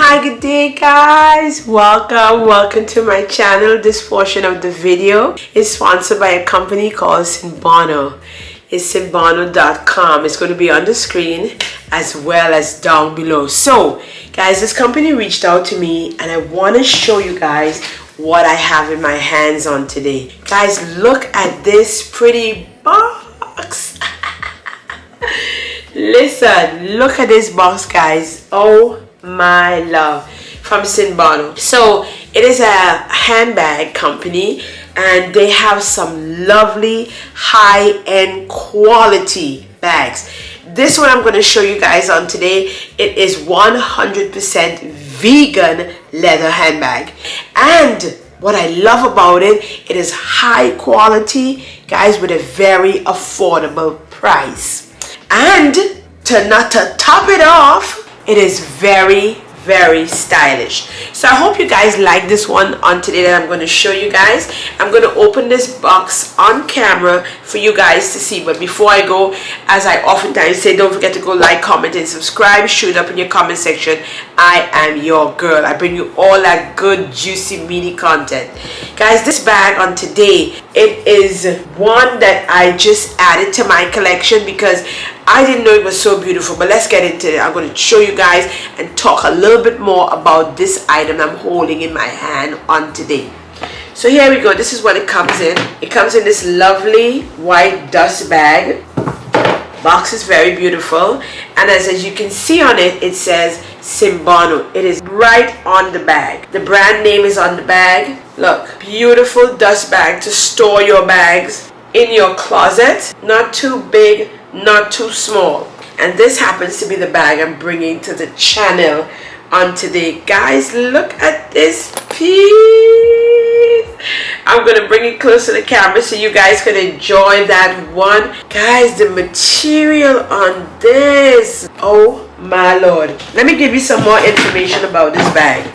Hi, good day guys. Welcome to my channel. This portion of the video is sponsored by a company called Sinbono. It's Sinbono.com. It's going to be on the screen as well as down below. So guys, this company reached out to me and I want to show you guys what I have in my hands on today. Guys, look at this pretty box. Listen, look at this box, guys. Oh my love, from Sinbono. So it is a handbag company and they have some lovely high-end quality bags. This one I'm going to show you guys on today. It is 100% vegan leather handbag, and what I love about it, it is high quality, guys, with a very affordable price. And to top it off, it is very stylish. So I hope you guys like this one on today that I'm going to show you guys. I'm going to open this box on camera for you guys to see, but before I go, as I oftentimes say, don't forget to go like, comment and subscribe. Shoot it up in your comment section. I am your girl. I bring you all that good juicy meaty content. Guys, this bag on today, it is one that I just added to my collection because I didn't know it was so beautiful. But let's get into it. I'm going to show you guys and talk a little bit more about this item I'm holding in my hand on today. So here we go. This is what it comes in. It comes in this lovely white dust bag. Box is very beautiful, and as you can see on it, it says Sinbono. It is right on the bag. The brand name is on the bag. Look, beautiful dust bag to store your bags in your closet. Not too big, not too small. And this happens to be the bag I'm bringing to the channel on today. Guys, look at this piece. I'm going to bring it close to the camera so you guys can enjoy that one. Guys, the material on this, oh my lord. Let me give you some more information about this bag.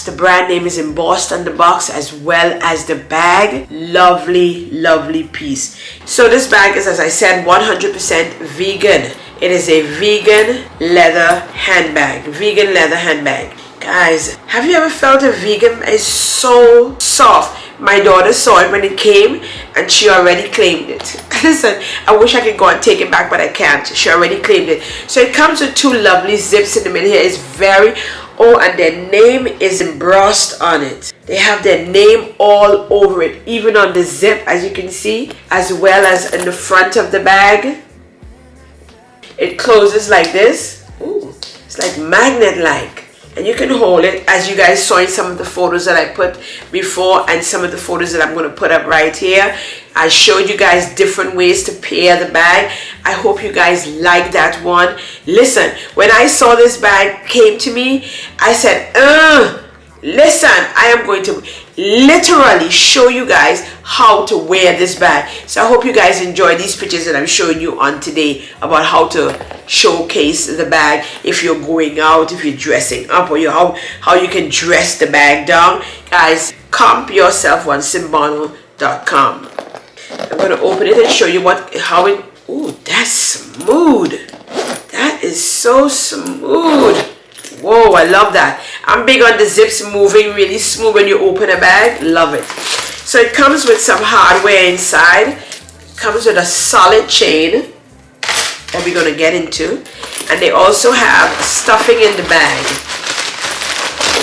The brand name is embossed on the box as well as the bag. Lovely piece. So this bag is, as I said, 100% vegan. It is a vegan leather handbag. Vegan leather handbag. Guys, have you ever felt a vegan is so soft? My daughter saw it when it came and she already claimed it. Listen, I wish I could go and take it back, but I can't. She already claimed it. So it comes with two lovely zips in the middle here. It's very, oh, and their name is embossed on it. They have their name all over it, even on the zip, as you can see, as well as in the front of the bag. It closes like this. Ooh, it's like magnet-like. And you can hold it, as you guys saw in some of the photos that I put before and some of the photos that I'm going to put up right here. I showed you guys different ways to pair the bag. I hope you guys like that one. Listen, when I saw this bag came to me, I said, listen, I am going to literally show you guys how to wear this bag. So I hope you guys enjoy these pictures that I'm showing you on today about how to showcase the bag if you're going out, if you're dressing up, or how you can dress the bag down. Guys, comp yourself on Sinbono.com. I'm going to open it and show you how it, ooh, that's smooth. That is so smooth. Whoa, I love that. I'm big on the zips moving really smooth when you open a bag. Love it. So it comes with some hardware inside. It comes with a solid chain that we're going to get into. And they also have stuffing in the bag.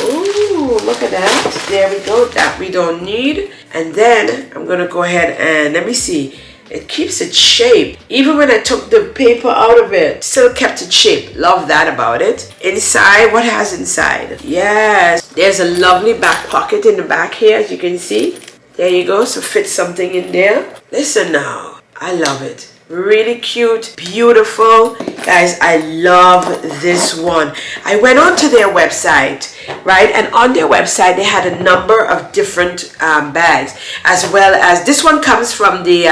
Ooh, look at that. There we go. That we don't need. And then I'm going to go ahead and let me see. It keeps its shape. Even when I took the paper out of it, still kept its shape. Love that about it. Inside, what has inside? Yes, there's a lovely back pocket in the back here, as you can see. There you go, so fit something in there. Listen now, I love it. Really cute, beautiful. Guys, I love this one. I went onto their website, right? And on their website, they had a number of different bags, as well as this one comes from the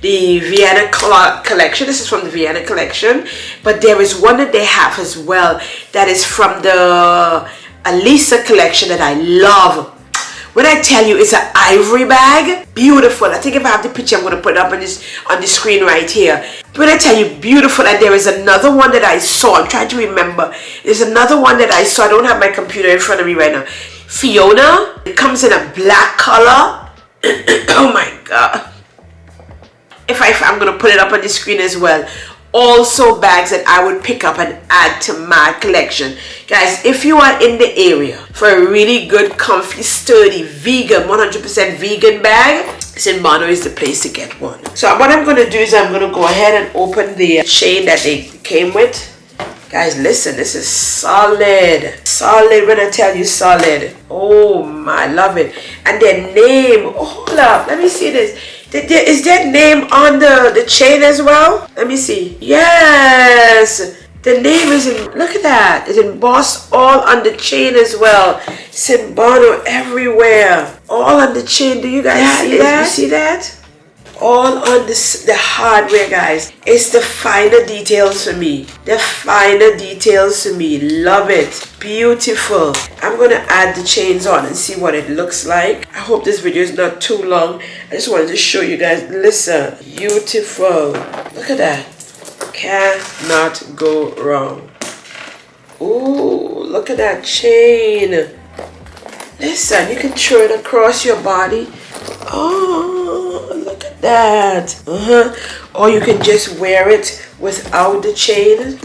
Vienna collection. This is from the Vienna collection. But there is one that they have as well that is from the Alisa collection that I love. When I tell you it's an ivory bag, beautiful. I think if I have the picture, I'm going to put it up on the screen right here. When I tell you beautiful, and there is another one that I saw. I'm trying to remember. There's another one that I saw. I don't have my computer in front of me right now. Fiona. It comes in a black color. Oh my God. I'm going to put it up on the screen as well. Also bags that I would pick up and add to my collection. Guys, if you are in the area for a really good, comfy, sturdy, vegan, 100% vegan bag, Sinbono is the place to get one. So what I'm going to do is I'm going to go ahead and open the chain that they came with. Guys, listen, this is solid. Solid when I tell you solid. Oh my, I love it. And their name, oh, hold up, let me see this. Is that name on the chain as well? Let me see. Yes, the name is in, look at that. It's embossed all on the chain as well. Sinbono everywhere. All on the chain. Do you guys see that? You see that? All on the hardware, guys. It's the finer details for me. The finer details for me. Love it. Beautiful. I'm going to add the chains on and see what it looks like. I hope this video is not too long. I just wanted to show you guys. Listen. Beautiful. Look at that. Cannot go wrong. Ooh, look at that chain. Listen, you can throw it across your body. Oh, look at that. Or you can just wear it without the chain.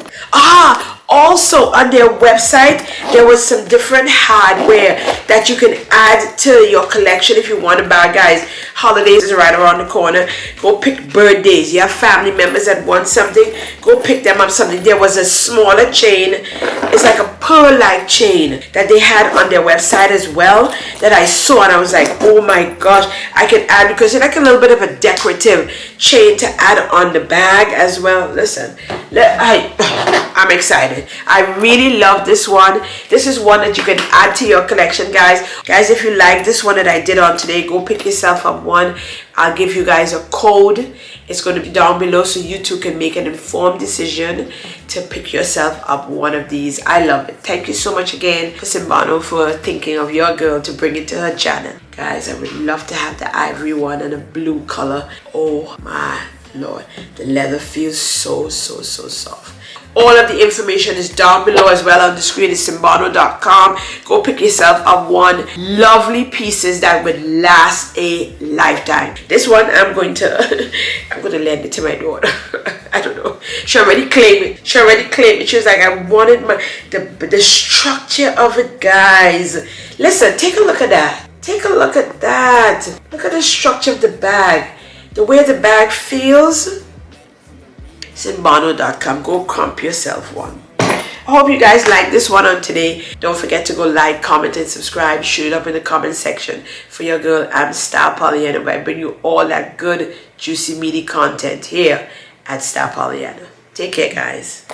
Also on their website, there was some different hardware that you can add to your collection if you want to buy. Guys, holidays is right around the corner. Go pick birthdays. You have family members that want something, go pick them up something. There was a smaller chain. It's like a pearl-like chain that they had on their website as well that I saw, and I was like, oh my gosh, I can add, because it's like a little bit of a decorative chain to add on the bag as well. Listen, I'm excited. I really love this one. This is one that you can add to your collection, guys. Guys, if you like this one that I did on today, go pick yourself up one. I'll give you guys a code. It's going to be down below so you too can make an informed decision to pick yourself up one of these. I love it. Thank you so much again for Sinbono for thinking of your girl to bring it to her channel. Guys, I would love to have the ivory one and a blue color. Oh my Lord. The leather feels so soft. All of the information is down below as well on the screen. It's Sinbono.com. Go pick yourself up one. Lovely pieces that would last a lifetime. This one I'm going to lend it to my daughter. I don't know. She already claimed it. She was like, I wanted the structure of it, guys. Listen, take a look at that. Take a look at that. Look at the structure of the bag. The way the bag feels. Sinbono.com. Go comp yourself one. I hope you guys like this one on today. Don't forget to go like, comment, and subscribe. Shoot it up in the comment section. For your girl, I'm Star Pollyanna, where I bring you all that good, juicy, meaty content here at Star Pollyanna. Take care, guys.